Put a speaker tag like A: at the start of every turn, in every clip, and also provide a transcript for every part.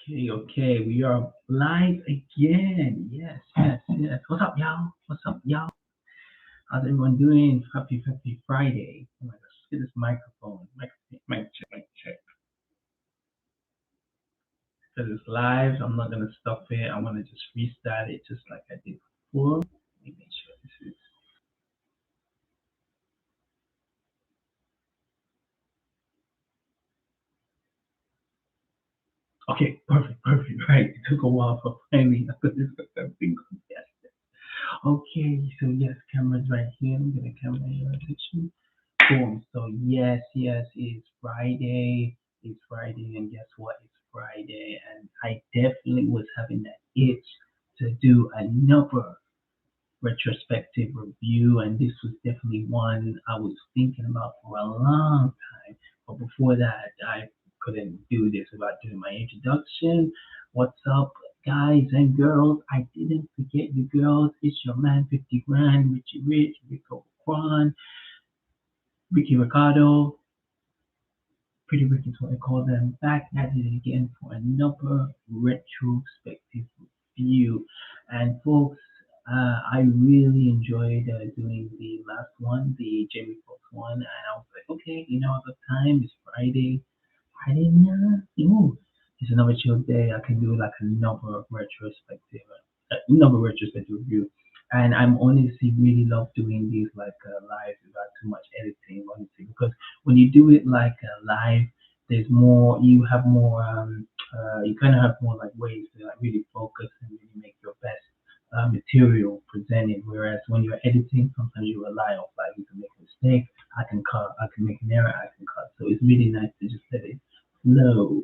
A: Okay, we are live again. Yes, yes, yes. What's up, y'all? What's up, y'all? How's everyone doing? Happy Friday. Oh my gosh, let's get this microphone. Mic check. Because it's live, I'm not gonna stop it. I wanna just restart it just like I did before. Let me make sure this is okay, perfect, right. It took a while for finally I put this everything. Yes. Okay, so yes, camera's right here. I'm gonna camera your attention. Boom. So yes, it's Friday. It's Friday, and guess what? It's Friday, and I definitely was having that itch to do another retrospective review, and this was definitely one I was thinking about for a long time. But before that, I couldn't do this without doing my introduction. What's up, guys and girls? I didn't forget you girls. It's your man, 50 Grand, Richie Rich, Rico Quan, Ricky Ricardo, Pretty Rick is what I call them, back at it again for another retrospective review. And folks, I really enjoyed doing the last one, the Jamie Foxx one, and I was like, okay, the time is Friday. Friday night, ooh, it's another chill day. I can do like another retrospective review. And I'm honestly really love doing these like live without too much editing, honestly, because when you do it like live, there's more, you kind of have more like ways to like really focus and really make your best material presented. Whereas when you're editing, sometimes you rely on like you can make a mistake, I can cut, I can make an error, I can cut. So it's really nice to just let it flow,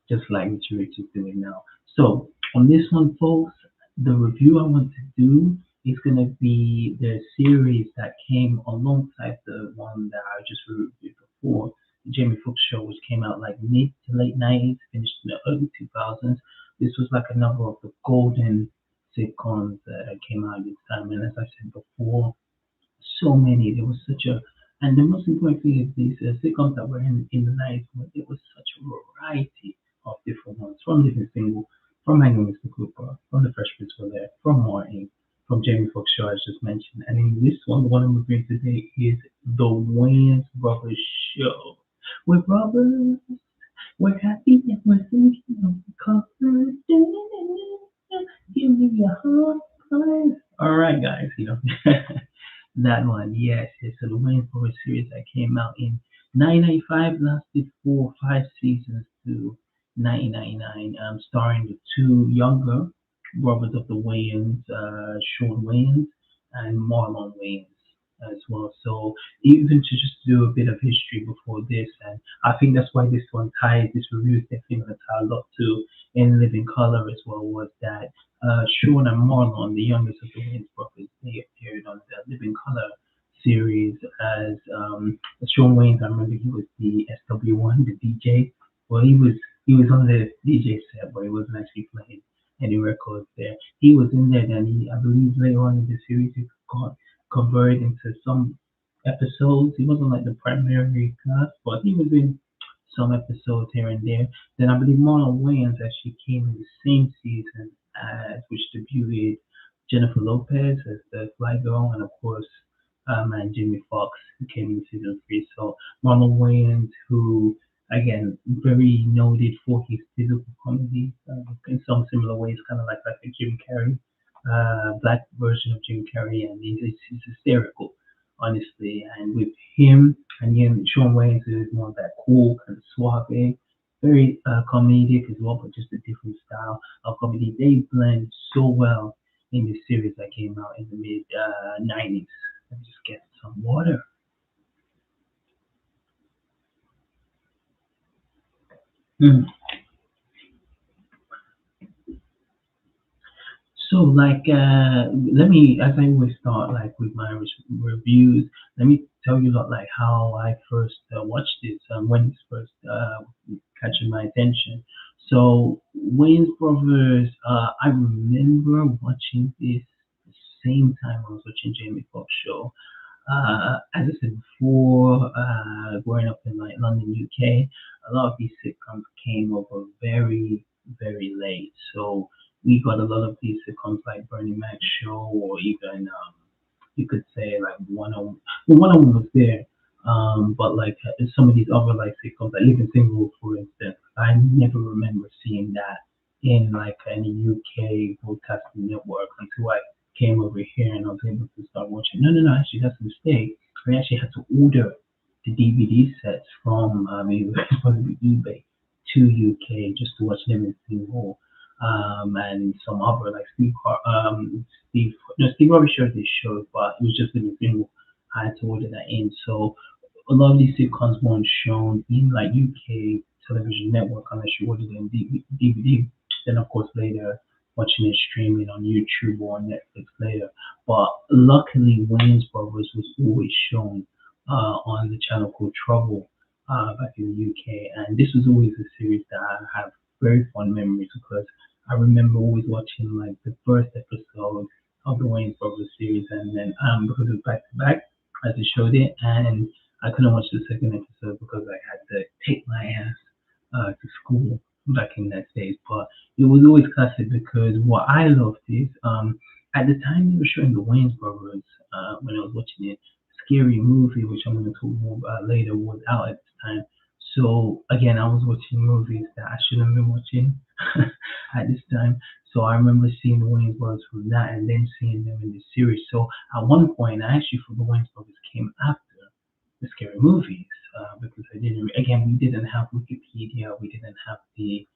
A: just like what Rich is doing now. So on this one, folks, the review I want to do is going to be the series that came alongside the one that I just reviewed before, the Jamie Foxx show, which came out like mid to late 90s, finished in the early 2000s. This was like another of the golden sitcoms that came out at this time. And as I said before, so many. There was such a, and the most important thing is these sitcoms that were in the 90s, there was such a variety of different ones, from Living Single, from Hanging with Mr. Cooper, from The Fresh Prince of Bel-Air, from Martin, from Jamie Foxx show, as just mentioned. And in this one, the one I'm reviewing today is The Wayans Brothers Show. We're brothers, we're happy, and we're thinking of the colors. Give me your heart, please. All right, guys, that one, yes. It's a Wayne Forest series that came out in 1995, lasted for 5 seasons to 1999, starring the two younger brothers of the Wayans, Shawn Wayans and Marlon Williams as well. So even to just do a bit of history before this, and I think that's why this review is definitely going to tie a lot to In Living Color as well, was that Shawn and Marlon, the youngest of the Wayans brothers, they appeared on the Living Color series as Shawn Wayans. I remember he was the SW1, the DJ. Well, he was on the DJ set, but he wasn't actually playing any records there. He was in there, and I believe later on in the series he got converted into some episodes. He wasn't like the primary cast, but he was in some episodes here and there. Then I believe Marlon Wayans actually came in the same season as which debuted Jennifer Lopez as the Fly Girl, and of course, and Jimmy Fox, who came in season 3. So Marlon Wayans, who again very noted for his physical comedy in some similar ways, kind of like a Jim Carrey, black version of Jim Carrey, and he's hysterical, honestly. And with him and Shawn Wayans is more of that cool kind of suave, very comedic as well, but just a different style of comedy. They blend so well in the series that came out in the mid 90s. Let me just get some water. Mm. So, like, let me, as I always start, like, with my reviews, let me tell you about, like, how I first watched this, when it's first catching my attention. So, Wayne's Brothers, I remember watching this the same time I was watching Jamie Foxx show. As I said before, growing up in like London, UK, a lot of these sitcoms came over very very late. So we got a lot of these sitcoms like Bernie Mac Show, or even you could say like one on one was there. But like some of these other like sitcoms, like Living Single, for instance, I never remember seeing that in like any UK broadcasting network until I came over here and I was able to start watching. No, no, no, actually that's a mistake. I actually had to order the DVD sets from it was supposed to be eBay to UK just to watch Living Single, and some other like Steve Harvey showed this show, but it was just Living Single. I had to order that in. So a lot of these sitcoms weren't shown in like UK television network unless you ordered it in DVD. Then of course later watching it streaming on YouTube or on Netflix later. But luckily, Wayans Brothers was always shown on the channel called Trouble back in the UK, and this was always a series that I have very fond memories because I remember always watching like the first episode of the Wayans Brothers series, and then because it was back to back as they showed it, and I couldn't watch the second episode because I had to take my ass to school back in that days. But it was always classic because what I loved is at the time they were showing the Wayans Brothers when I was watching it, Scary Movie, which I'm going to talk more about later, was out at the time. So again, I was watching movies that I shouldn't have been watching at this time. So I remember seeing the Wayans Brothers from that, and then seeing them in the series. So at one point, I actually thought the Wayans Brothers came after the scary movies because I didn't. Again, we didn't have Wikipedia. We didn't have the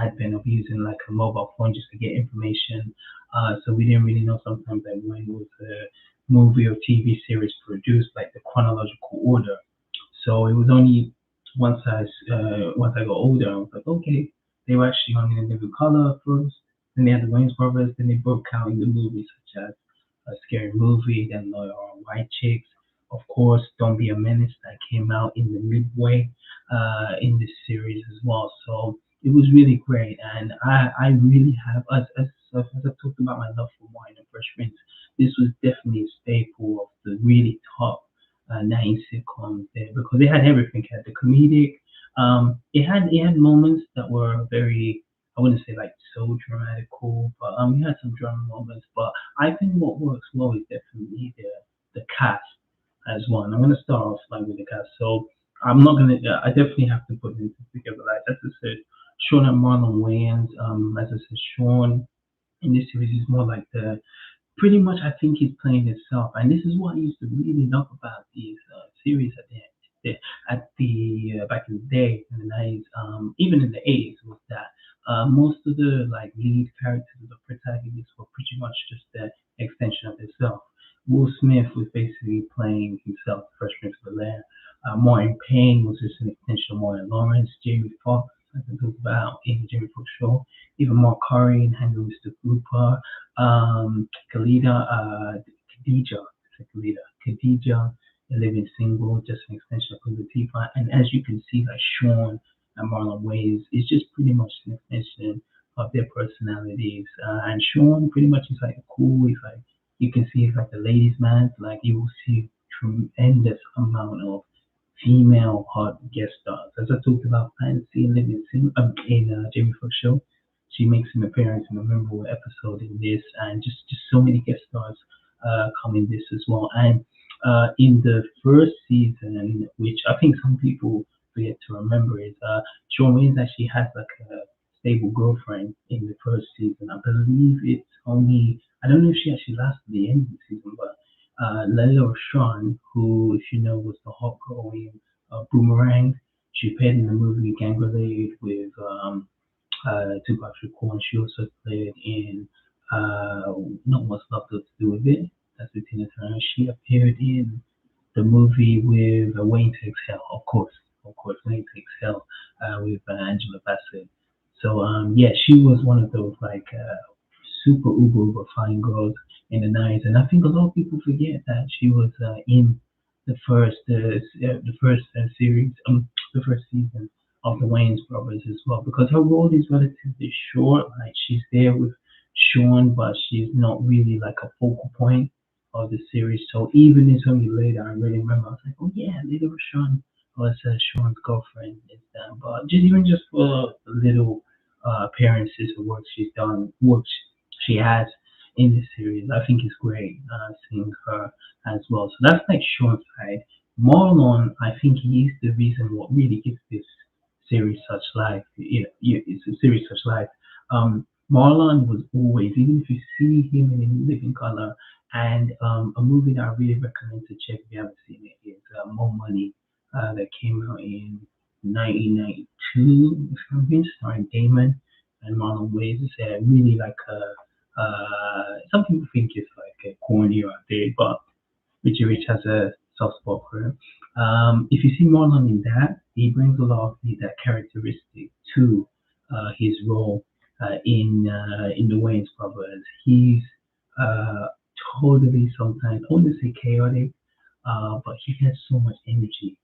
A: advent of using like a mobile phone just to get information. So we didn't really know sometimes like when was a movie or TV series produced, like the chronological order. So it was only once I got older, I was like, okay, they were actually on in Living Color first. Then they had the Wayans Brothers. Then they broke out in the movies such as a Scary Movie, then Lawyer on White Chicks. Of course, Don't Be a Menace that came out in the midway in this series as well. So it was really great, and I really have as I talked about my love for wine and Fresh Prince. This was definitely a staple of the really top 90s sitcoms there because it had everything. It had the comedic. It had moments that were very, I wouldn't say like so dramatical, but we had some drama moments. But I think what works well is definitely the cast as well. And I'm gonna start off like with the cast. So I'm not gonna. I definitely have to put this together. Like as I said, Shawn and Marlon Williams. As I said, Shawn in this series is more like the pretty much I think he's playing himself, and this is what I used to really love about these series at the back in the day in the 90s, even in the 80s, was that most of the like lead characters or the protagonists were pretty much just the extension of himself. Will Smith was basically playing himself, Fresh Prince of Bel-Air. Martin Payne was just an extension of Martin Lawrence. Jamie Foxx, as I talked about in the Jamie Foxx show. Even Mark Curry and Hanging with the Cooper. Khalida, Khadija, Khadija, a living single, just an extension of Queen Latifah. And as you can see, like Shawn and Marlon Wayans is just pretty much an extension of their personalities. And Shawn pretty much is like cool. He's like you can see he's like the ladies' man. Like you will see tremendous amount of female hot guest stars. As I talked about Fancy and Living Single in Jamie Foxx show, she makes an appearance in a memorable episode in this, and just so many guest stars come in this as well. And in the first season, which I think some people forget to remember, is Shawn Wayans actually has like a stable girlfriend in the first season. I believe it's only I don't know if she actually lasted the end of the season, but Layla Shawn, who, if you know, was the hot girl in Boomerang, she appeared in the movie Gang Related with Tupac Shakur, and she also played in Not What's Love Got to Do with It. That's the Tina Turner. She appeared in the movie with Wayne Takes Hell, of course, Wayne Takes Hell with Angela Bassett. So yeah, she was one of those like super uber fine girls in the 90s, and I think a lot of people forget that she was in the first series, the first season of the Wayans brothers as well, because her role is relatively short. Like she's there with Shawn, but she's not really like a focal point of the series. So even in some later, I really remember I was like, oh yeah, Lady Rashawn was Shawn's girlfriend. Is that? But just even just for a little appearances or work she has in the series. I think it's great seeing her as well. So that's like Sean's side. Marlon, I think he's the reason what really gives this series such life. It's a series such life. Marlon was always, even if you see him in Living Color, and a movie that I really recommend to check if you haven't seen it is More Money that came out in 1992, if I'm being starring Damon and Marlon Wayans. It's really like some people think it's like a corny or outdated, but Richie Rich has a soft spot for him. If you see Marlon in that, he brings a lot of that characteristic to his role in the Wayans brothers. He's uh, totally sometimes I wouldn't say chaotic, but he has so much energy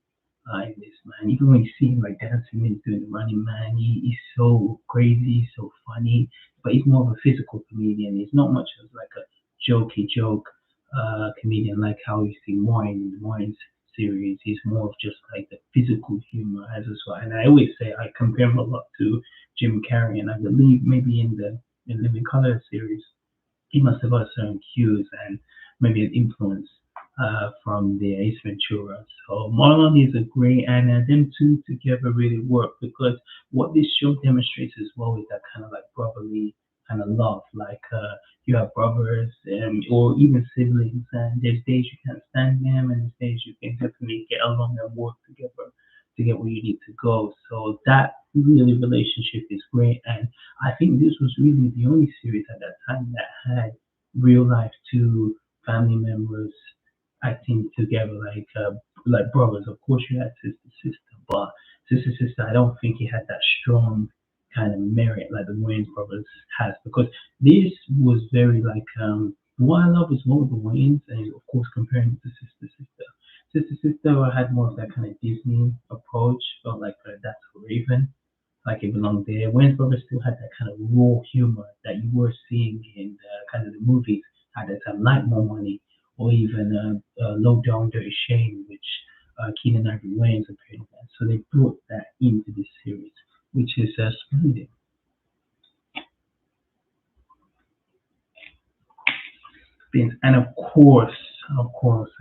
A: in this man. Even when you see him like dancing and doing the Running Man, he's so crazy, so funny. But he's more of a physical comedian. He's not much of like a jokey joke comedian like how you see Wine in the Wines series. He's more of just like the physical humor as well. And I always say I compare him a lot to Jim Carrey, and I believe maybe in the Living Color series he must have got certain cues and maybe an influence from the Ace Ventura. So Marlon is a great, and them two together really work because what this show demonstrates as well is that kind of like brotherly kind of love. Like you have brothers or even siblings, and there's days you can't stand them, and there's days you can definitely get along and work together to get where you need to go. So that really relationship is great, and I think this was really the only series at that time that had real life two family members acting together like brothers. Of course, you had sister, but sister, I don't think he had that strong kind of merit like the Wayans brothers has because this was very like what I love is more of the Wayans and of course comparing it to sister had more of that kind of Disney approach, felt like that's a Raven like it belonged there. Wayne's Brothers still had that kind of raw humor that you were seeing in kind of the movies at that time, like More Money or even Low Down Dirty Shame, which Keenan Ivory Wayans appeared in. So they brought that into this series, which is splendid. And of course,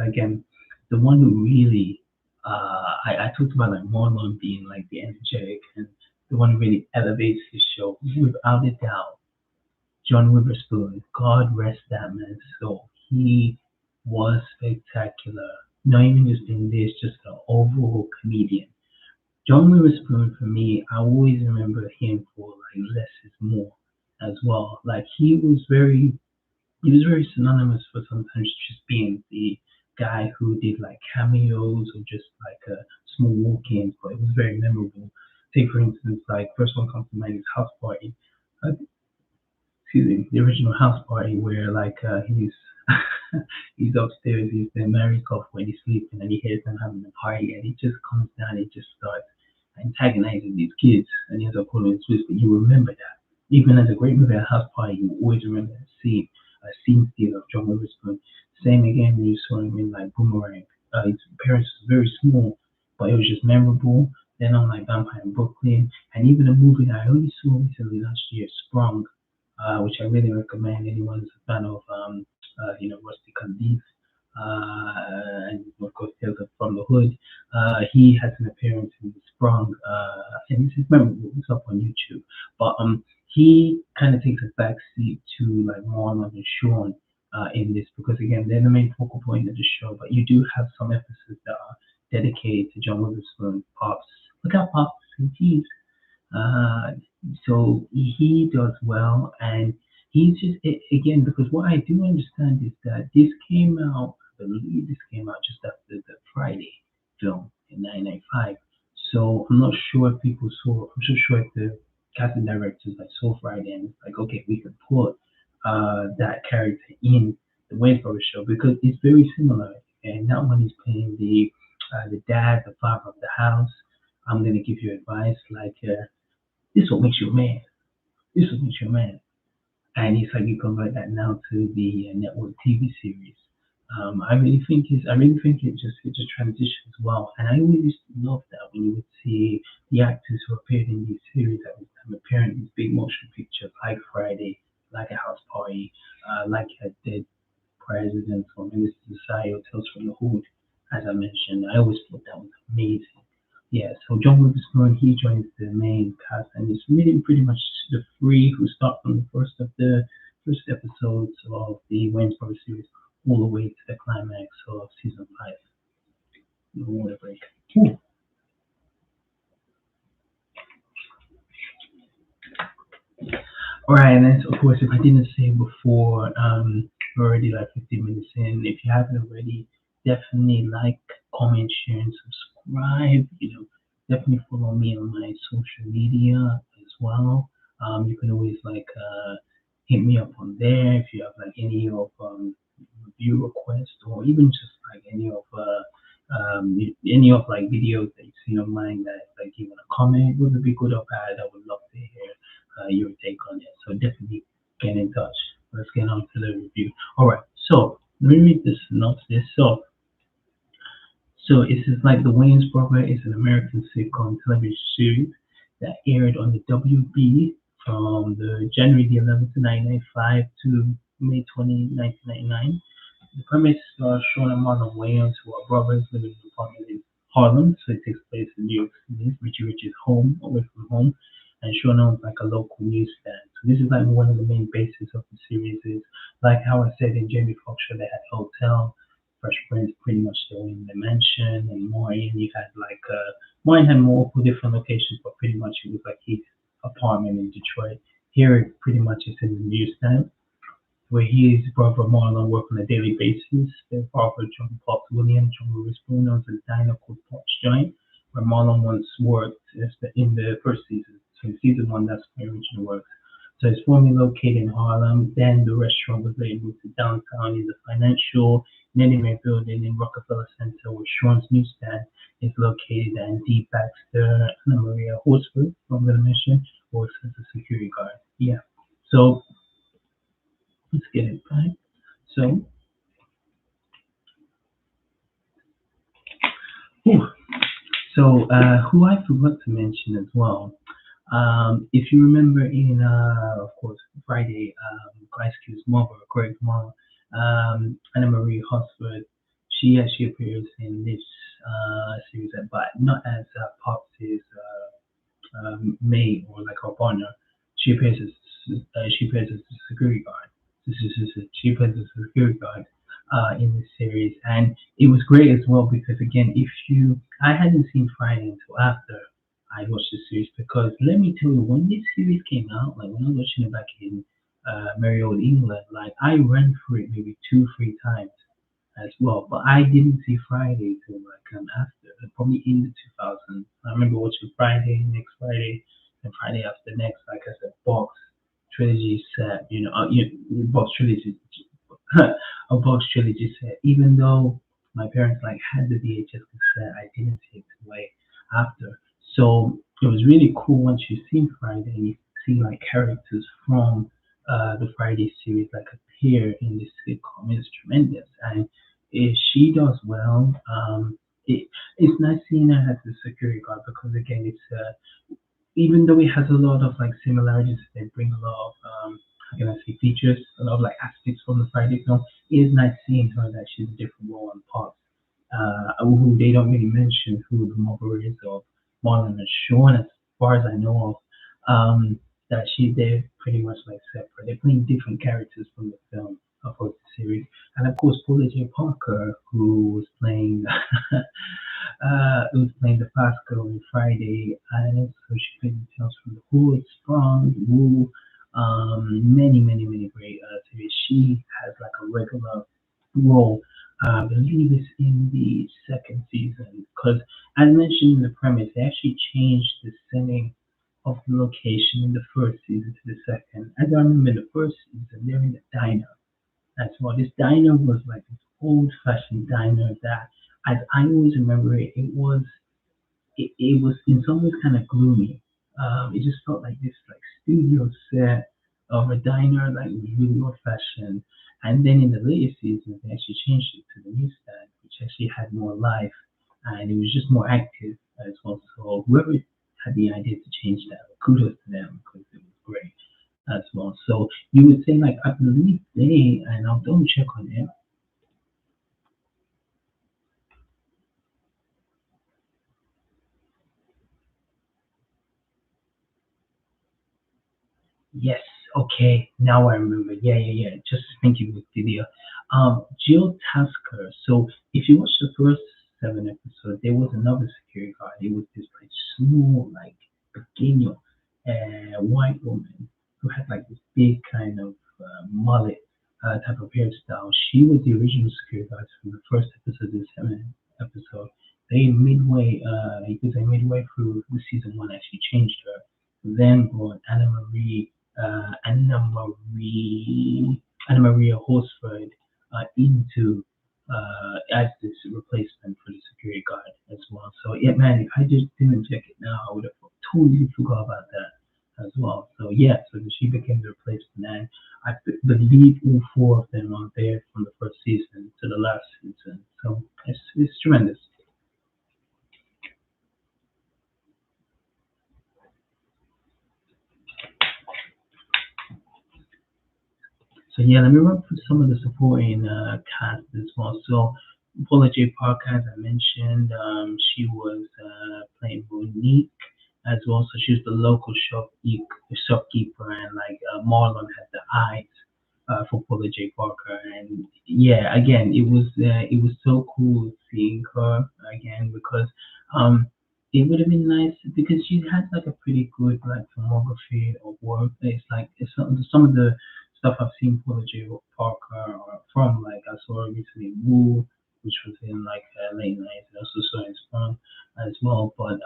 A: again, the one who really, I talked about like Marlon being like the energetic and the one who really elevates his show, without a doubt, John Witherspoon. God rest that man's soul. He was spectacular. Not even just in this, just an overall comedian. John Witherspoon, for me, I always remember him for like less is more as well. Like he was very synonymous for sometimes just being the guy who did like cameos or just like small walk-ins, but it was very memorable. Take for instance, like first one comes to mind is House Party. Uh, Excuse me, the original House Party where like he's he's upstairs, he's the married couple when he's sleeping, and he hears them having a party, and he just comes down, and just starts antagonizing these kids, and he ends up pulling his twist. But you remember that, even as a great movie, a House Party, you always remember that scene steal of John Witherspoon. Same again when you saw him in like Boomerang. His appearance was very small, but it was just memorable. Then on like Vampire in Brooklyn, and even a movie that I only saw recently last year, Sprung, which I really recommend anyone who's a fan of, Rusty Cundiff, and of course Tales from the Hood. He has an appearance in Sprung, and this is memorable. It's up on YouTube, but he kind of takes a back seat to like Marlon and Sean in this because again they're the main focal point of the show. But you do have some episodes that are dedicated to John Witherspoon, Pops. Look out, Pops! Jeez. Uh, so he does well, and he's just again because what I do understand is that this came out. I believe this came out just after the Friday film in 1995. So I'm not sure if people saw. I'm so sure if the casting directors like saw Friday and it's like, okay, we could put that character in the Wayne's Brothers show because it's very similar. And that one is playing the dad, the father of the house. I'm gonna give you advice like. This what makes you a man. This what makes you a man. And it's like you convert that now to the network TV series. I really think it just transitions well, and I always used to love that when you would see the actors who appeared in these series at this time appearing in these big motion pictures like Friday, like a house party, like a dead president or Minister Society or Tales from the Hood, as I mentioned. I always thought that was amazing. Yeah, so John Witherspoon, he joins the main cast, and it's really pretty much the three who start from the first episodes of the Wayans Brothers series all the way to the climax of season five. No water break. Ooh. All right, and then of course, if I didn't say before, we're already like 15 minutes in. If you haven't already, definitely like, comment, share, and subscribe. Definitely follow me on my social media as well. You can always hit me up on there if you have like any of review requests or even just like any of like videos that you've seen of mine that like you want to comment, whether it be good or bad. I would love to hear your take on it. So definitely get in touch. Let's get on to the review. All right. So let me read this synopsis. So it says like The Wayans Brothers is an American sitcom television series that aired on the WB from the January 11th, 1995 to May 20th, 1999. The premise stars Shawn and Marlon Williams, who are brothers living in an apartment in Harlem. So it takes place in New York City. Richie Rich is home, away from home, and Shawn owns like a local newsstand. So this is like one of the main bases of the series. Is like how I said in Jamie Foxx show, they had hotel. Fresh Prince pretty much still in the mansion, and Maureen you had Maureen had multiple different locations, but pretty much it was like his apartment in Detroit. Here it pretty much is in the newsstand where he and his brother Marlon work on a daily basis. Their father, John Potts Williams, John Witherspoon, owns a diner called Potts Joint, where Marlon once worked in the first season. So in season one, that's where original works. So it's formerly located in Harlem. Then the restaurant was later moved to downtown in the financial Neidermeyer Building in Rockefeller Center, where Shawn's newsstand is located, and Dee Baxter and Maria Horsford, I'm going to mention, works as a security guard. Yeah. So let's get it back. So, whew. Who I forgot to mention as well. If you remember in, of course, Friday, Ice Cube's mother, Craig's mom, Anna Marie Hosford, she actually appears in this series, but not as Pops' maid or like her partner. She appears as a security guard. She appears as a security guard in this series, and it was great as well because again, if you, I hadn't seen Friday until after I watched the series because let me tell you, when this series came out, like when I was watching it back in merry old England, like I ran through it maybe two, three times as well. But I didn't see Friday till after, probably in the 2000s. I remember watching Friday, next Friday, and Friday after next, like I said, box trilogy set. Box trilogy, a box trilogy set. Even though my parents like had the VHS cassette, I didn't see it till way after. So it was really cool once you see Friday, you see like characters from the Friday series like appear in this sitcom. It's tremendous, and she does well. It's nice seeing her as a security guard because again, it's even though it has a lot of like similarities, they bring a lot of how can I say features, a lot of like aspects from the Friday film. It is nice seeing her that she's a different role and part. Who they don't really mention who the mother is of Marlon and Shawn, as far as I know of. That they're pretty much like separate. They're playing different characters from the film of the series, and of course Paula J. Parker, who was playing the fast girl on Friday, and also she played the Tales from the Hood, Sprung, Woo, many great series. She has like a regular role. I believe it's in the second season because, as mentioned in the premise, they actually changed the setting of the location in the first season to the second. As I remember in the first season, they're in the diner. That's why this diner was like this old-fashioned diner that, as I always remember it, it was in some ways kind of gloomy. It just felt like this like studio set of a diner, like really old-fashioned. And then in the later seasons, they actually changed it to the newsstand, which actually had more life and it was just more active as well. So whoever had the idea to change that, kudos to them because it was great as well. So you would say like I believe they, and I'll double check on it. Yes, okay, now I remember. Yeah. Just thinking with video. Jill Tasker. So if you watch the first 7 episodes, there was another security guard. It was this like small, like pequeño, white woman who had like this big kind of mullet type of hairstyle. She was the original security guard from the first episode to the seventh episode. You could say midway through the season one, actually changed her. Then brought Anna Maria Horsford into as this replacement for the security guard as well. So yeah, man, if I just didn't check it now, I would have totally forgot about that as well. So yeah, so she became the replacement, and believe all four of them are there from the first season to the last season. So it's tremendous. So yeah, let me run through some of the supporting cast as well. So Paula J. Parker, as I mentioned, she was playing Monique as well. So she was the local shopkeeper, and like Marlon had the eyes for Paula J. Parker. And yeah, again, it was so cool seeing her again because um, it would have been nice because she had like a pretty good like filmography of work. It's like some of the stuff I've seen Paula J. Parker from. Like I saw her recently Woo, which was in like late nights, and also saw in Spawn as well. But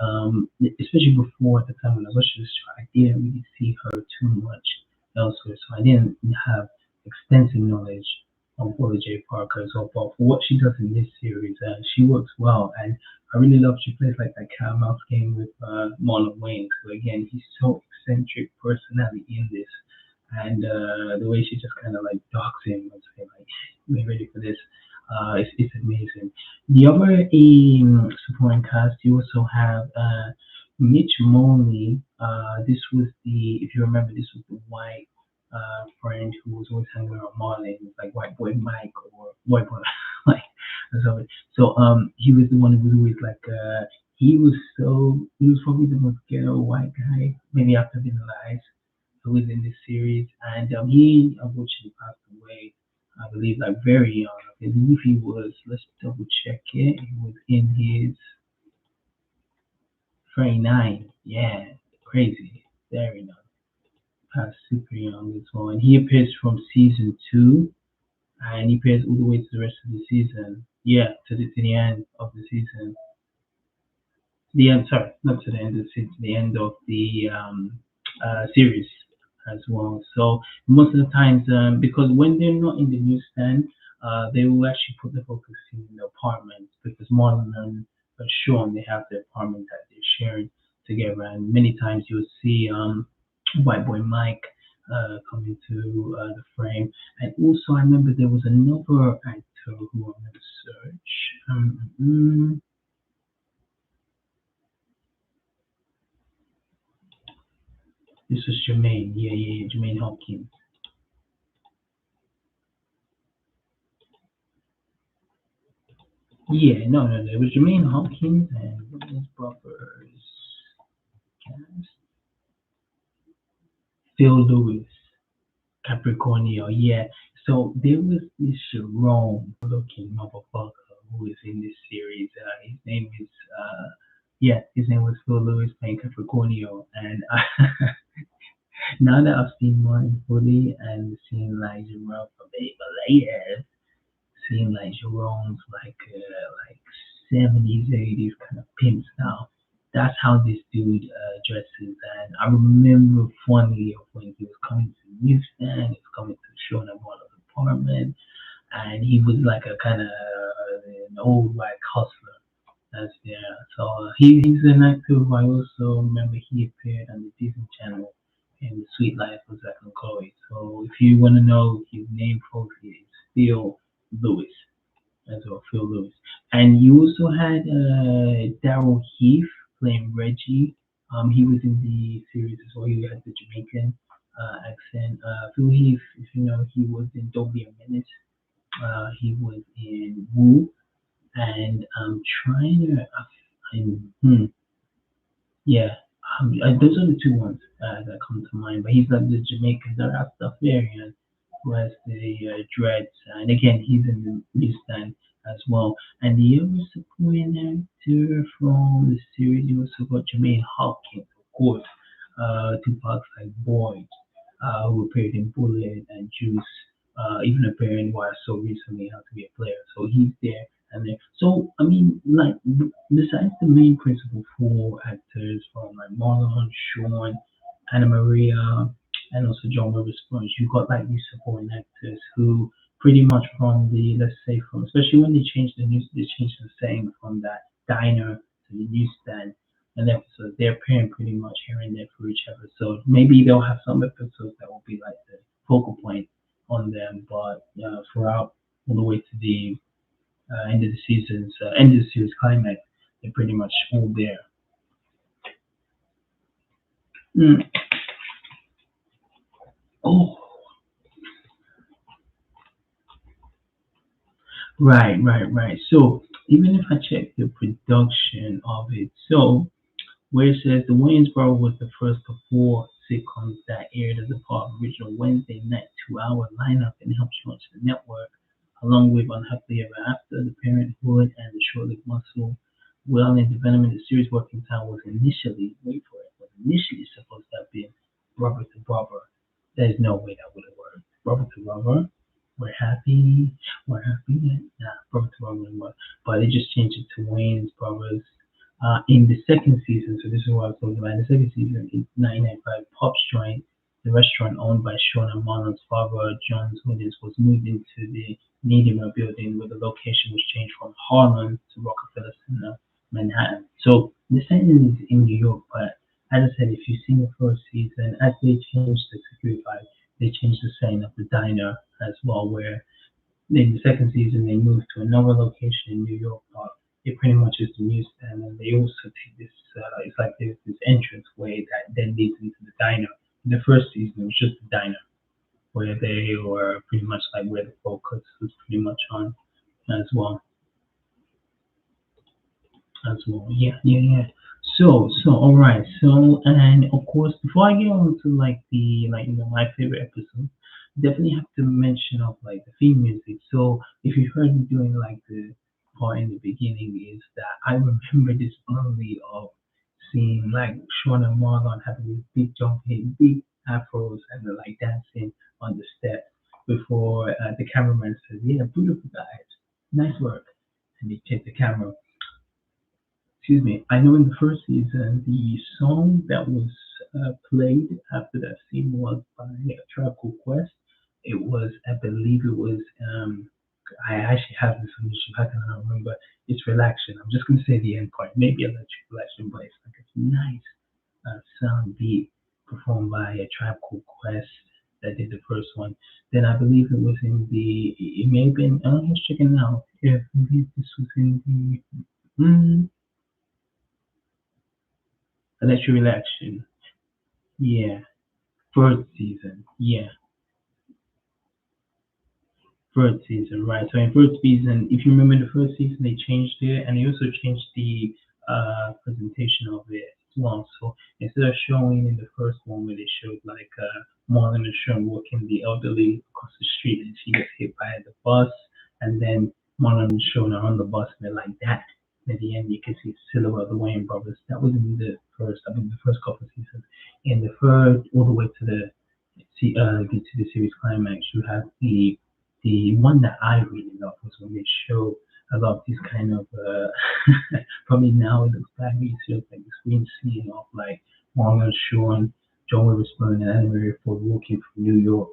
A: especially before at the time when I was watching this show, I didn't really see her too much elsewhere, so I didn't have extensive knowledge on Paula J. Parker as well. But for what she does in this series, she works well, and I really love she plays like that cat and mouse game with Marlon Wayans, who again he's so eccentric personality in this and the way she just kind of like dogs him and say like, "We're ready for this." It's amazing. The other supporting cast, you also have Mitch Molney. This was if you remember, this was the white friend who was always hanging around Marley. It was like White Boy Mike or White Boy like or something. So he was the one who was always like he was probably the most ghetto white guy, maybe after Vanilla Ice who was in this series, and he unfortunately passed away. I believe like very young. I believe he was. Let's double check it. He was in his 39. Yeah, crazy, very young. Passed super young as well, and he appears from season two, and he appears all the way to the rest of the season. Yeah, to the end of the season. The end, sorry, not to the end of the season, the end of the series as well. So most of the times, because when they're not in the newsstand, they will actually put the focus in the apartments because Marlon and Sean they have the apartment that they're sharing together, and many times you'll see White Boy Mike come into the frame, and also I remember there was another actor who I'm going to search. This was Jermaine. Yeah, Jermaine Hopkins. Yeah, no. It was Jermaine Hopkins and what was brothers? Phil Lewis, Capricornio. Yeah. So there was this Jerome looking motherfucker who is in this series. His name was Phil Lewis playing Capricornio. And now that I've seen Martin fully and seen like Jerome from Baby Layers, seeing like Jerome's like 70s, 80s kind of pimp style. That's how this dude dresses, and I remember fondly of when he was coming to the newsstand, he was coming to Shawn and Marlon's apartment, and he was like a kind of an old white hustler. That's there. So he's an actor who I also remember he appeared on the Disney Channel in The Sweet Life of Zack and Chloe. So if you want to know his name, folks, Phil Lewis as well, Phil Lewis. And you also had Daryl Heath playing Reggie. He was in the series as well. He had the Jamaican accent. Phil Heath, if you know, he was in Don't Be a Menace. He was in Woo, and I'm trying to. Yeah, those are the two ones that come to mind. But he's like the Jamaican Rastafarian who has the dreads, and again, he's in the newsstand as well. And the other supporting actor from the series, you also got Jermaine Hopkins, of course, Tupac's like Boyd, who appeared in Bullet and Juice, even appearing in what I saw recently, How to Be a Player. So he's there and there. So I mean, like besides the main principal four actors from like Marlon, Shawn, Anna Maria, and also John Witherspoon, you got like these supporting actors who pretty much from the let's say from especially when they changed the news, they changed the saying from that diner to the newsstand. And episodes they're appearing pretty much here and there for each episode. Maybe they'll have some episodes that will be like the focal point on them, but throughout all the way to the end of the series climax, they're pretty much all there. Mm. Oh, right. So even if I check the production of it, so where it says the Wayans was the first of four sitcoms that aired as a part of original Wednesday night 2 hour lineup and helped launch the network, along with Unhappily Ever After, The Parenthood, and The Short-Lived Muscle. Well, in development, the series working time was initially, wait for it, was initially supposed to have been Brother to Brother. There's no way that would have worked. Brother to Brother, we're happy, nah, Brother to Brother, but they just changed it to Wayne's Brothers in the second season, so this is what I was talking about. In the second season, in 1995, Pop's Joint, the restaurant owned by Shawn and Marlon's father, John Williams, was moved into the Neidermeyer Building, where the location was changed from Harlem to Rockefeller Center, Manhattan. So the setting is in New York, but as I said, if you've seen the first season, as they changed the security vibe, they changed the setting of the diner as well, where in the second season, they moved to another location in New York. It pretty much is the newsstand, and they also take this. It's like there's this entrance way that then leads into the diner. In the first season, it was just the diner where they were pretty much like where the focus was pretty much on as well. Yeah. So, all right. So, and of course, before I get on to like the like my favorite episode, definitely have to mention of like the theme music. So, if you heard me doing like the part in the beginning, is that I remember this early of seeing like Shawn and Marlon having these big jumping, big afros, and they're like dancing on the steps before the cameraman says, "Yeah, beautiful guys, nice work," and they take the camera. Excuse me, I know in the first season the song that was played after that scene was by a Tribe Called Quest. It was, I believe it was, I actually have this on YouTube, how can I not remember? It's Relaxation. I'm just going to say the end part, maybe Electric Relaxation, but it's like a nice sound beat performed by a Tribe Called Quest that did the first one. Then I believe it was in the, it may have been, let's check it out. If maybe this was in the, Electric Relaxation. Yeah, first season. Yeah, first season. Right. So in first season, if you remember the first season, they changed it, and they also changed the presentation of it as well. So instead of showing in the first one where they showed like Marlon and Sean walking the elderly across the street, and she gets hit by the bus, and then Marlon and Sean are on the bus, and they're like that. At the end, you can see the silhouette of the Wayne brothers. That was in the first, I mean, the first couple of seasons. In the third, all the way to the get to the series climax, you have the one that I really love was when they show a lot of these kind of probably now it looks bad, but it feels like this green scene of like Marlon Sean, John Witherspoon, and Anna Maria Ford walking from New York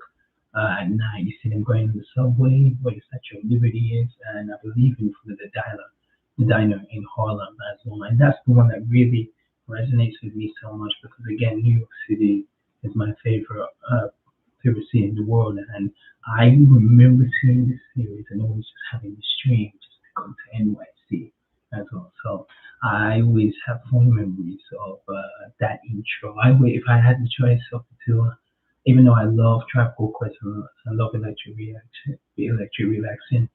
A: at night. You see them going in the subway where the Statue of Liberty is, and I believe in front of the diner in Harlem as well. And that's the one that really resonates with me so much because again, New York City is my favorite. favorite city in the world, and I remember seeing this series and always just having this dream just to go to NYC as well. So I always have fond memories of that intro. If I had the choice of the two, even though I love Tropical Quest, I love electric relaxation, relaxing,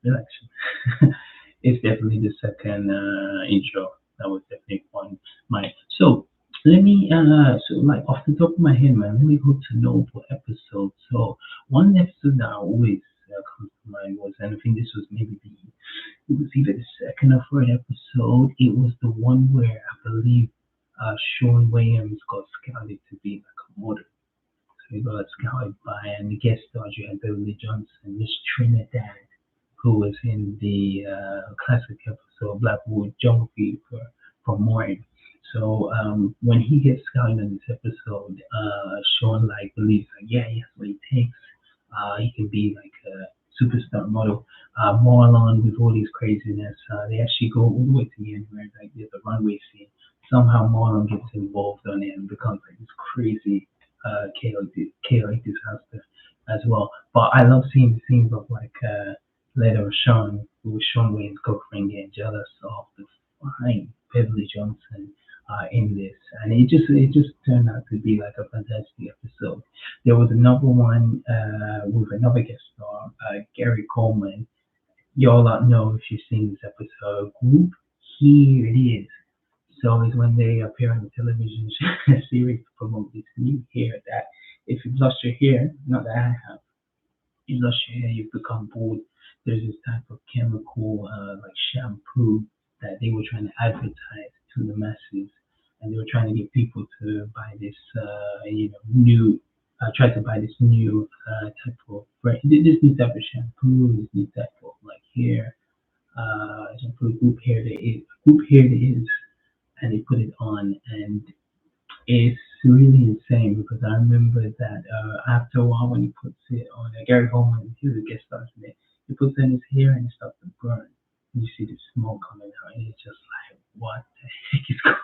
A: relaxing. It's definitely the second intro. That was definitely one. My so let me so like off the top of my head, man, let me go to notable episodes. So one episode that always comes to mind was, and I think this was maybe it was either the second or third episode. It was the one where I believe Shawn Williams got scouted to be like a model. So he got scouted by, and the guest stars you had Beverly Johnson, Miss Trinidad, who was in the classic episode Blackwood Jungle Fever from Morning. So when he gets scouted in this episode, Sean like believes like yeah, he has what it takes. He can be like a superstar model. Marlon with all his craziness, they actually go all the way to the end where like there's a runway scene. Somehow Marlon gets involved on it and becomes like this crazy chaotic disaster as well. But I love seeing the scenes of like later Sean, who was Sean Wayne's girlfriend, getting jealous of the fine Beverly Johnson in this, and it just turned out to be like a fantastic episode. There was another one with another guest star, Gary Coleman. Y'all don't know if you've seen this episode. Group Here It Is. So it's when they appear on the television series to promote this new hair that if you've lost your hair, not that I have, you lost your hair, you've become bald. There's this type of chemical, like shampoo, that they were trying to advertise to the masses, and they were trying to get people to buy this, try to buy this new type of this new type of shampoo, this new type of like hair, shampoo, group hair it is, and they put it on, and it's really insane because I remember that after a while when he puts it on, Gary Coleman, he was a guest star in it, he puts it in his hair and it starts to burn. And you see the smoke coming out, and it's just like, what the heck is going on?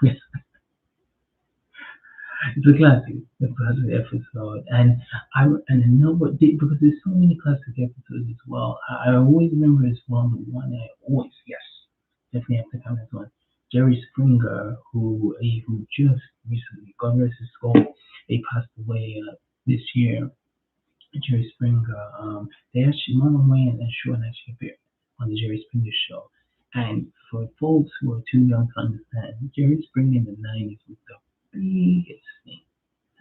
A: It's a classic episode, and another because there's so many classic episodes as well. I always remember as well the one I always yes definitely have to come as one. Jerry Springer, who just recently, God rest his soul, he passed away this year. Jerry Springer, they actually Marlon Wayans and Shawn actually appeared on the Jerry Springer show. And for folks who are too young to understand, Jerry Springer in the '90s was the biggest thing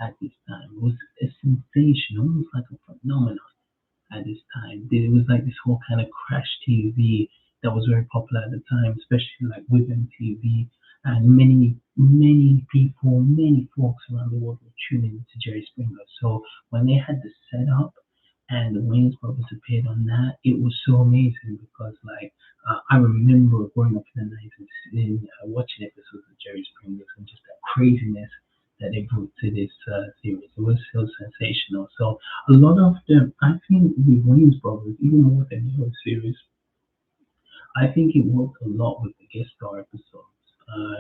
A: at this time. It was a sensation, almost like a phenomenon at this time. There was like this whole kind of crash TV that was very popular at the time, especially like with MTV. And many people, many folks around the world were tuning into Jerry Springer. So when they had the setup and the Wayans brothers appeared on that, it was so amazing because like I remember growing up in the '90s and watching episodes of Jerry Springer and just that craziness that they brought to this series. It was so sensational. So a lot of them, I think, with Wayans brothers, even more than the other series, I think it worked a lot with the guest star episodes.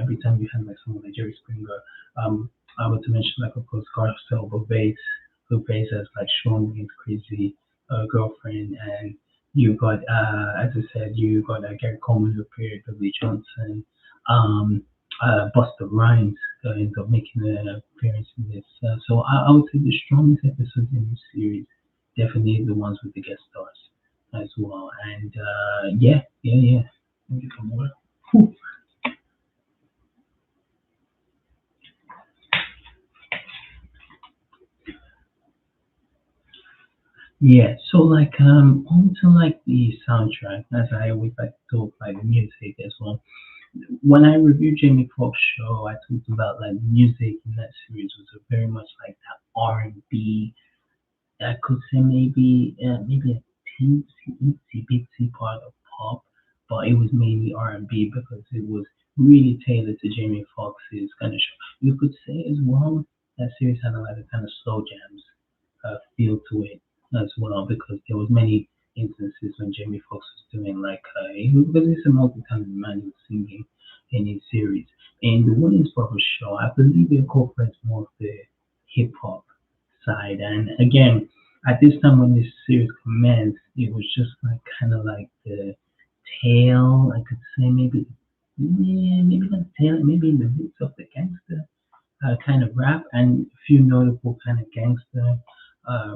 A: Every time you had like someone like Jerry Springer, I would to mention like of course Garcelle Beauvais, who plays as like Sean Wayne's crazy girlfriend, and you got as I said, you got Gary Coleman who appeared, Billy Johnson, um, Busta Rhymes ends up making an appearance in this. So I would say the strongest episodes in this series definitely the ones with the guest stars as well. And yeah. Let me get some water. Whew. Yeah, so like on to like the soundtrack, as I always like to talk like the music as well. When I reviewed Jamie Foxx show, I talked about like music in that series was very much like that R&B. I could say maybe a teensy bitsy part of pop, but it was mainly R&B because it was really tailored to Jamie Foxx's kind of show. You could say as well that series had a lot of kind of slow jams feel to it as well because there was many instances when Jamie Foxx was doing like because he's a multi-talented man who was singing in his series. And the Williams Brothers show, I believe it incorporates more of the hip hop side. And again, at this time when this series commenced, it was just like kind of like the tail, I could say maybe, yeah, maybe not tail, maybe in the roots of the gangster kind of rap, and a few notable kind of gangster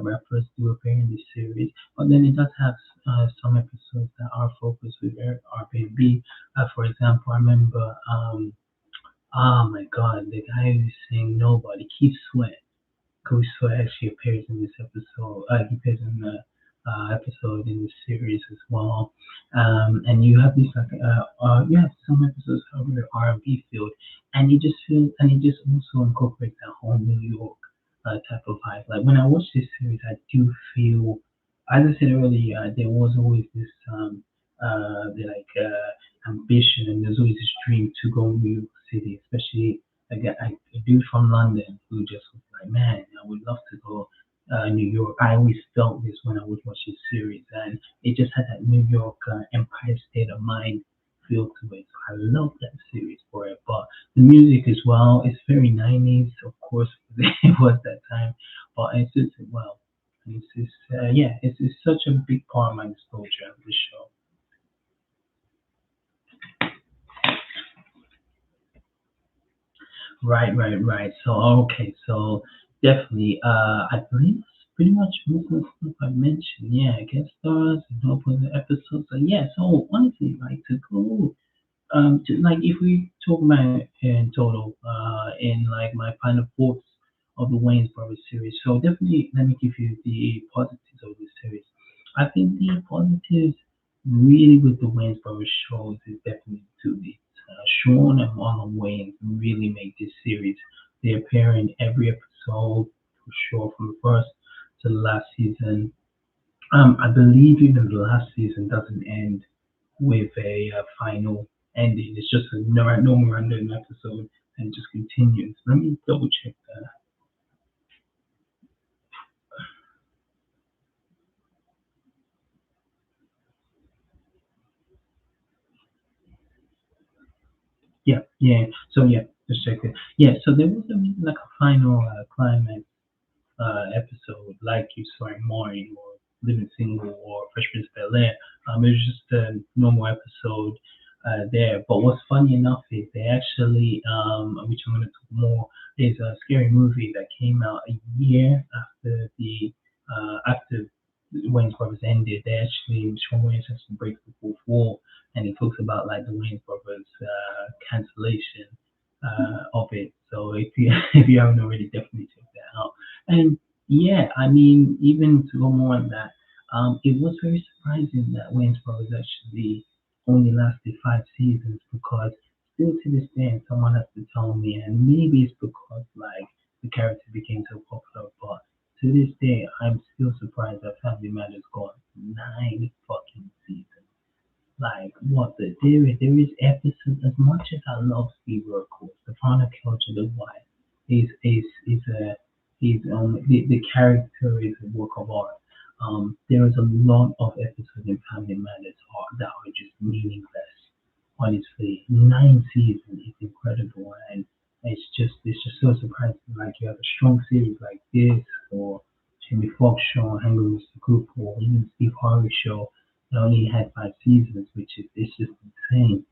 A: rappers do appear in this series. But then it does have some episodes that are focused with R&B. For example, I remember, oh my God, the guy who's saying Nobody, Keith Sweat. Kuso actually appears in this episode. He appears in the episode in the series as well. And you have these like you have some episodes over R&B field, and you just feel and it just also incorporates that whole New York type of vibe. Like when I watch this series, I do feel, as I said earlier, there was always this like ambition, and there's always this dream to go to New York City, especially a dude from London who just was like, man, I would love to go New York. I always felt this when I would watch this series, and it just had that New York Empire State of Mind feel to it. So I love that series for it. But the music as well, it's very 90s, of course, it was that time, but it suits it well. And it's just, yeah, it's such a big part of my nostalgia of the show. Right. So okay, so definitely, I believe that's pretty much most of the stuff I mentioned. Yeah, guest stars, no the episodes. So yeah, so honestly, like to go, like if we talk about in total, in like my final thoughts of the Wayne's Brothers series. So definitely, let me give you the positives of this series. I think the positives really with the Wayne's Brothers shows is definitely two leads. Shawn and Marlon Williams really make this series. They appear in every episode for sure, from the first to the last season. I believe even the last season doesn't end with a final ending. It's just a normal random episode and just continues. Let me double check that. Yeah. So yeah, just check it. Yeah, so there wasn't like a final climax episode like you saw in Maury or Living Single or Fresh Prince of Bel Air. It was just a normal episode there. But what's funny enough is they actually, which I'm going to talk more, is a scary movie that came out a year after the after Wayne's Brothers ended. They actually Sean Wayans actually breaks the fourth wall, and he talks about like the Wayne's Brothers cancellation of it. So if you if you haven't already, definitely check that out. And yeah, I mean, even to go more on that, it was very surprising that Wayne's Brothers actually only lasted 5 seasons, because still to this day, and someone has to tell me, and maybe it's because like the character became so popular, but to this day, I'm still surprised that Family Matters got 9 fucking seasons. Like what there is episodes. As much as I love Steve Urkel, the final culture, the wife is a is the character is a work of art. There is a lot of episodes in Family Matters that are just meaningless. Honestly, 9 seasons is incredible, and it's just so surprising. Like you have a strong series like this, or Jamie Foxx show, Hanging with Mr. Cooper, or even Steve Harvey show that only had 5 seasons, which is it's just insane,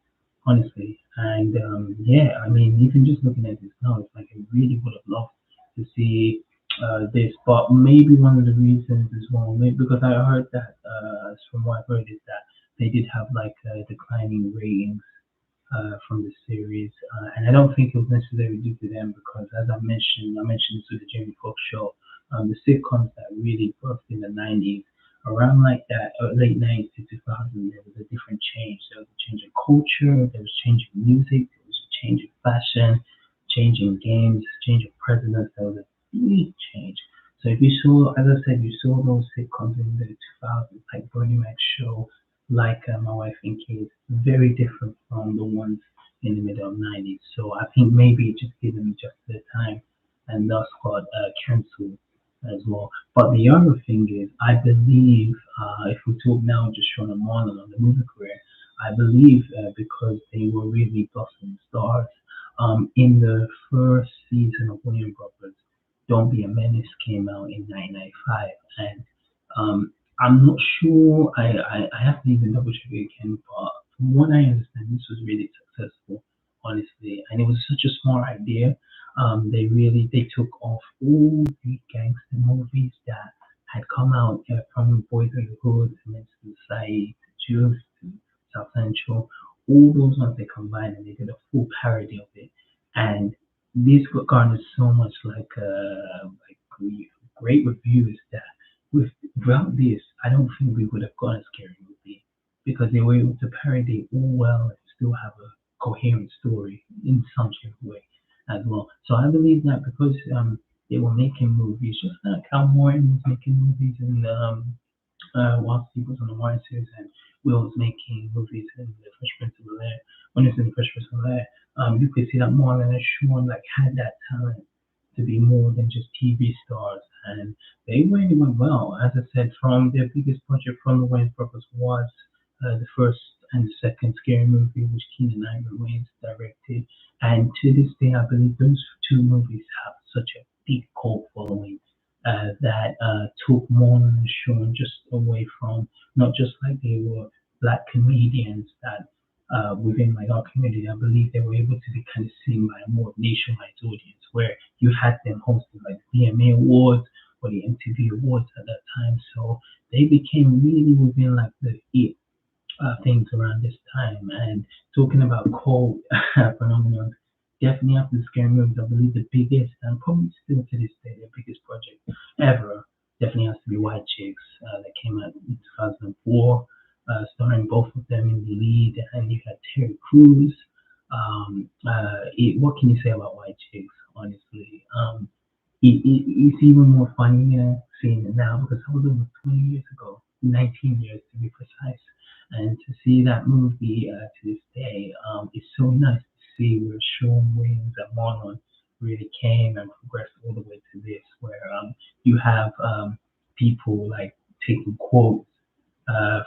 A: honestly. And yeah, I mean, even just looking at this now, it's like I really would have loved to see this, but maybe one of the reasons as well, maybe because I heard that from what I've heard is that they did have like declining ratings from the series, and I don't think it was necessarily due to them because, as I mentioned this with the Jamie Foxx show, the sitcoms that really birthed in the '90s, around like that late '90s to 2000, there was a different change. There was a change in culture, there was change in music, there was a change in fashion, change in games, change of presidents. There was a big change. So if you saw, as I said, you saw those sitcoms in the 2000s, like Bernie Mac's show, like My Wife and Kids, very different from the ones in the middle of '90s. So I think maybe it just given just the time, and thus got cancelled as well. But the other thing is, I believe if we talk now just Sean and Marlon on the movie career, I believe because they were really blossoming stars in the first season of William Brothers. Don't Be a Menace came out in 1995, and I'm not sure. I have to even double check it again, but from what I understand, this was really successful, honestly, and it was such a smart idea. They took off all the gangster movies that had come out from Boys in the Hood to Men's Society to Juice to South Central. All those ones they combined and they did a full parody of it, and this garnered so much great reviews that with without this, I don't think we would have got a scary movie because they were able to parody it all well and still have a coherent story in some shape or way as well. So I believe that because they were making movies just like how Morton was making movies in whilst he was on the Wayans and Will was making movies in the Fresh Prince of Bel-Air. When he was in the Fresh Prince of Bel-Air, you could see that Marlon and Shawn like had that talent to be more than just TV stars, and they really went well. As I said, from their biggest project from the Wayans brothers was the first and second Scary Movie, which Keenan Ivory Wayans directed, and to this day, I believe those two movies have such a big cult following that took Marlon and Shawn just away from not just like they were black comedians that within like our community, I believe they were able to be kind of seen by a more nationwide audience where you had them hosting like the BMA Awards or the MTV Awards at that time. So they became really within like the it things around this time. And talking about cold phenomenon, definitely after the Scary Movies, I believe the biggest and probably still to this day the biggest project ever definitely has to be White Chicks that came out in 2004, starring both of them in the lead, and you had Terry Crews. What can you say about White Chicks? Honestly, it's even more funny seeing it now because that was over 20 years ago, 19 years to be precise. And to see that movie to this day, it's so nice to see where Shawn Williams and Marlon really came and progressed all the way to this, where you have people like taking quotes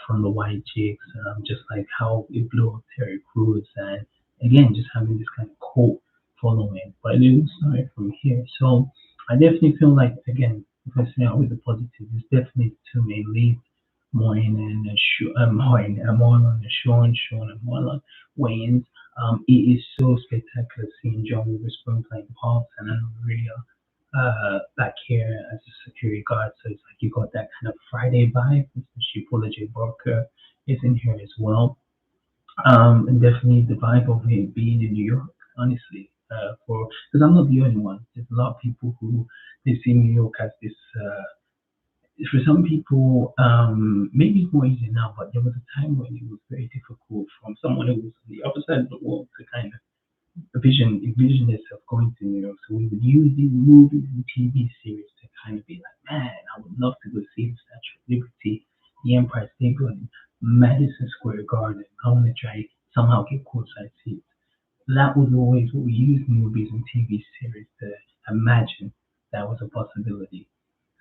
A: from the White Chicks, just like how it blew up Terry Crews, and again, just having this kind of cult following. But it didn't start from here. So I definitely feel like, again, if I say out with the positive, it's definitely two main leads. Marlon and Shawn and Marlon Wayans. It is so spectacular seeing John Witherspoon playing Pops and then Maria back here as a security guard. So it's like you got that kind of Friday vibe, especially Paula J. Barker is in here as well. And definitely the vibe of it being in New York, honestly. For because I'm not the only one. There's a lot of people who they see New York as this. For some people, maybe it's more easy now, but there was a time when it was very difficult from someone who was on the other side of the world to kind of envision themselves going to New York. So we would use these movies and TV series to kind of be like, man, I would love to go see the Statue of Liberty, the Empire State Building, Madison Square Garden. I want to try somehow get courtside seats. That was always what we used movies and TV series to imagine that was a possibility.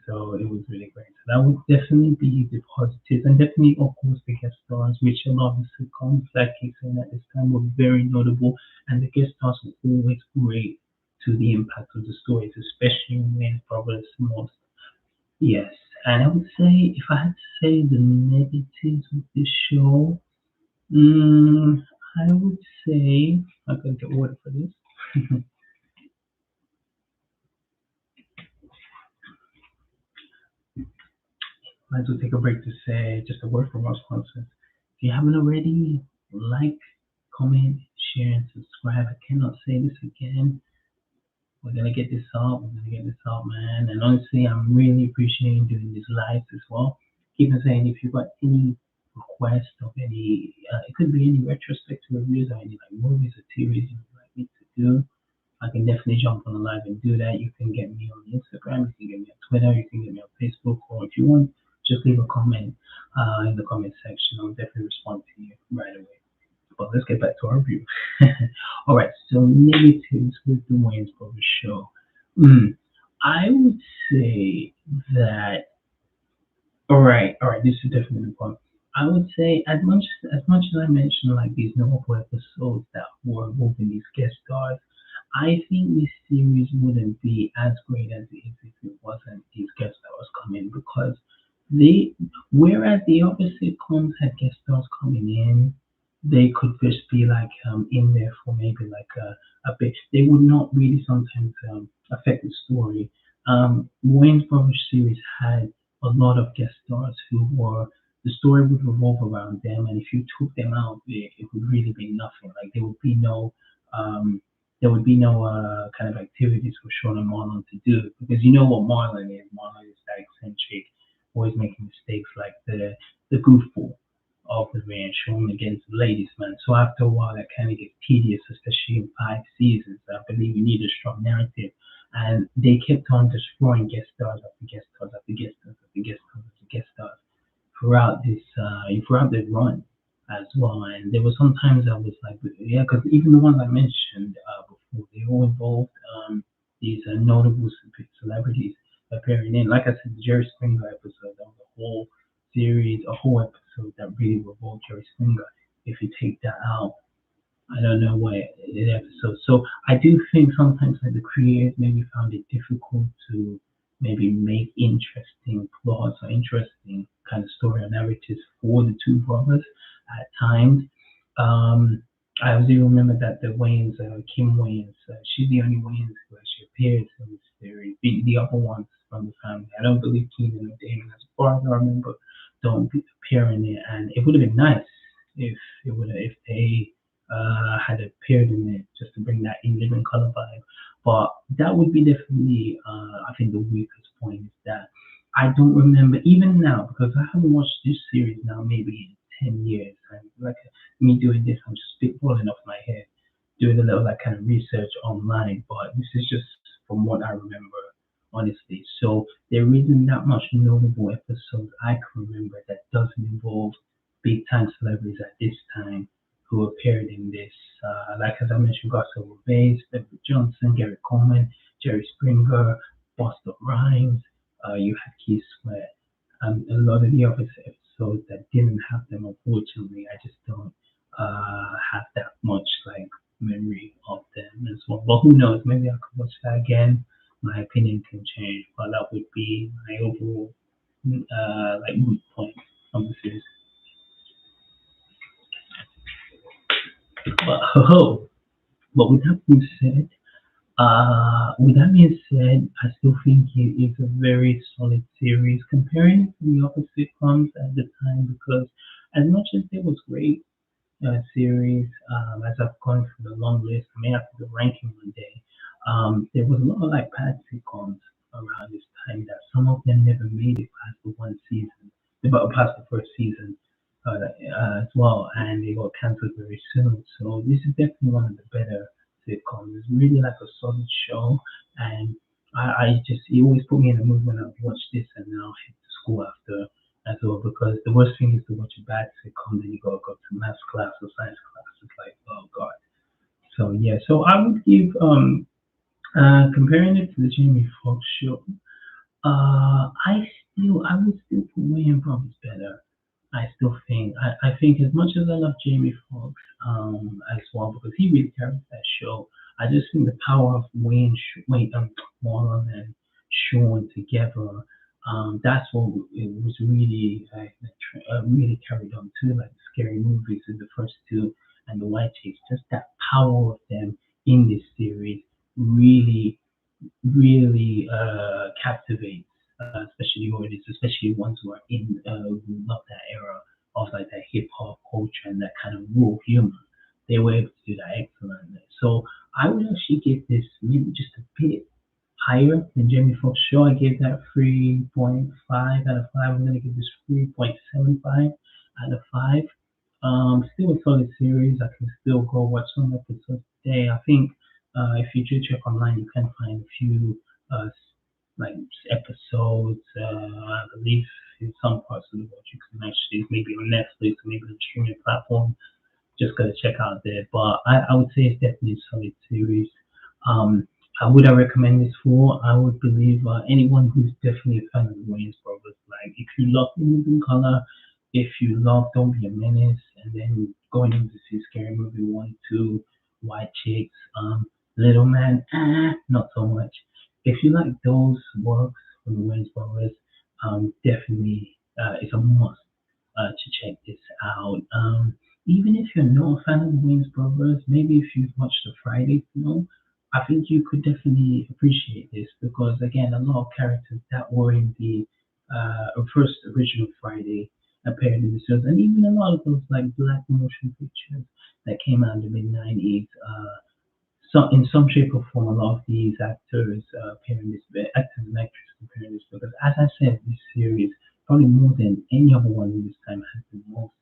A: So it was really great. So that would definitely be the positives, and definitely, of course, the guest stars, which a lot of the sitcoms, like you said at this time, were very notable, and the guest stars were always great to the impact of the stories, especially when probably the most. Yes, and I would say if I had to say the negatives of this show, mm, I would say I'm going to get order for this. Might as well take a break to say just a word from our sponsors. If you haven't already, like, comment, share, and subscribe. I cannot say this again. We're gonna get this out. We're gonna get this out, man. And honestly, I'm really appreciating doing these lives as well. Keep on saying if you've got any request of any, it could be any retrospective reviews or any like movies or series you'd like me to do. I can definitely jump on the live and do that. You can get me on Instagram, you can get me on Twitter, you can get me on Facebook, or if you want, just leave a comment in the comment section. I'll definitely respond to you right away. But let's get back to our review. All right, so negatives with the Wayans Brothers show. Mm, I would say that. All right. This is definitely the point. I would say as much as I mentioned like these novel episodes that were involving these guest stars, I think this series wouldn't be as great as it is if it wasn't these guest stars coming because they, whereas the other sitcoms had guest stars coming in, they could just be like in there for maybe like a bit. They would not really sometimes affect the story. Wayne's Brothers series had a lot of guest stars who were the story would revolve around them, and if you took them out, it would really be nothing. Like um, there would be no kind of activities for Shawn and Marlon to do because you know what Marlon is. Marlon is that eccentric, always making mistakes, like the goofball of the ranch shown against the ladies man. So after a while that kind of gets tedious, especially in 5 seasons. I believe you need a strong narrative. And they kept on destroying guest stars after guest stars after guest stars after guest stars after guest stars throughout the run as well. And there was sometimes I was like, yeah, because even the ones I mentioned before, they all involved these notable celebrities appearing in. Like I said, the Jerry Springer episode, that was a whole series, a whole episode that really revolved Jerry Springer. If you take that out, I don't know what the episode. So I do think sometimes like the creators maybe found it difficult to maybe make interesting plots or interesting kind of story or narratives for the two brothers at times. Um, I do remember that the Wayans, Kim Wayans, she's the only Wayans who actually appears in this series. The other ones from the family, I don't believe Keenan or Damon, as far as I remember, don't appear in it. And it would have been nice if if they had appeared in it just to bring that in living color vibe. But that would be definitely, I think, the weakest point is that I don't remember even now because I haven't watched this series now maybe in 10 years. And like me doing this, I'm just spitballing off my head, doing a little like kind of research online. But this is just from what I remember, honestly. So there isn't that much notable episodes I can remember that doesn't involve big time celebrities at this time who appeared in this. Like as I mentioned, Russell Bass, Edward Johnson, Gary Coleman, Jerry Springer, Buster Rhymes. You had Keith Sweat. A lot of the other episodes that didn't have them, unfortunately, I just don't have that much like memory of them as well. But who knows? Maybe I could watch that again. My opinion can change, but that would be my overall like mood point of the series. But oh, but with that being said, I still think it is a very solid series comparing it to the other sitcoms at the time because as much as it was great series, as I've gone through the long list, I may have to do ranking one day. There was a lot of like bad sitcoms around this time that some of them never made it past the one season, about past the first season as well, and they got cancelled very soon. So this is definitely one of the better sitcoms. It's really like a solid show, and I just it always put me in the mood when I watch this, and then I'll head to school after as well. Because the worst thing is to watch a bad sitcom, then you gotta go to math class or science class. It's like oh god. So yeah, so I would give comparing it to the Jamie Foxx show. I would still put Wayne Brothers better. I still think I think as much as I love Jamie Foxx as well because he really carries that show. I just think the power of Marlon and Shawn together. That's what it was really really carried on too, like the scary movies with the first two and the White Chicks. Just that power of them in this series really really captivates, especially audience, especially ones who are in who love that era of like that hip hop culture and that kind of raw humor. They were able to do that excellently. So I would actually give this maybe just a bit higher than Jamie Foxx show. I gave that 3.5 out of 5. I'm gonna give this 3.75 out of 5. Still a solid series. I can still go watch some episodes today. I think if you do check online, you can find a few like episodes. I believe in some parts of the world you can actually maybe on Netflix or maybe on a streaming platform. Just gotta check out there. But I would say it's definitely a solid series. Um, would I recommend this for? I would believe anyone who's definitely a fan of the Wayans Brothers. Like if you love the movie color, if you love Don't Be a Menace, and then going into see Scary Movie 1, 2, White Chicks. Little Man, not so much. If you like those works from the Wayans brothers, definitely it's a must to check this out. Even if you're not a fan of the Wayans brothers, maybe if you've watched the Friday film, I think you could definitely appreciate this because again, a lot of characters that were in the first original Friday appeared in the series, and even a lot of those like black motion pictures that came out in the mid 90s. So in some shape or form, a lot of these actors appear in this, actors and actresses appear in this because, as I said, this series probably more than any other one in this time has the most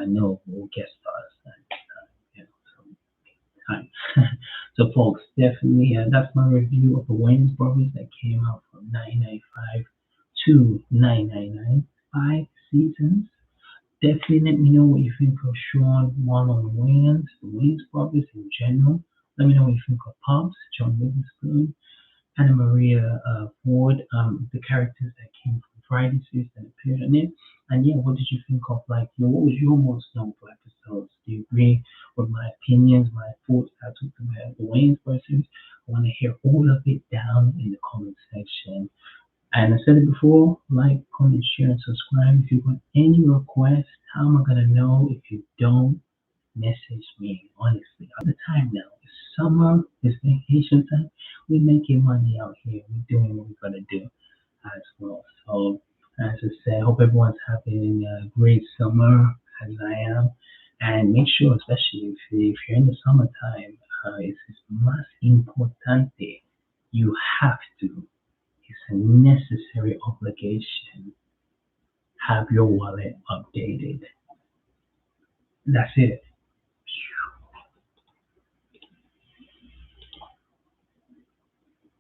A: notable guest stars and time. So, folks, definitely that's my review of the Wayans Brothers that came out from 1995 to 1999, 5 seasons. Definitely let me know what you think of Shawn, Marlon Williams, the Williams brothers in general. Let me know what you think of Pops, John Witherspoon, Anna Maria Ford, the characters that came from Friday series that appeared in it. And yeah, what did you think of like what was your most notable episodes? Do you agree with my opinions, my thoughts I talked about the Wayne's versus? I want to hear all of it down in the comment section. And I said it before, like, comment, share, and subscribe. If you got any requests, how am I gonna know if you don't message me? Honestly, all the time now. It's summer, it's vacation time. We're making money out here. We're doing what we gotta do as well. So, as I said, hope everyone's having a great summer as I am. And make sure, especially if you're in the summertime, it's más importante. You have to. It's a necessary obligation. Have your wallet updated. That's it.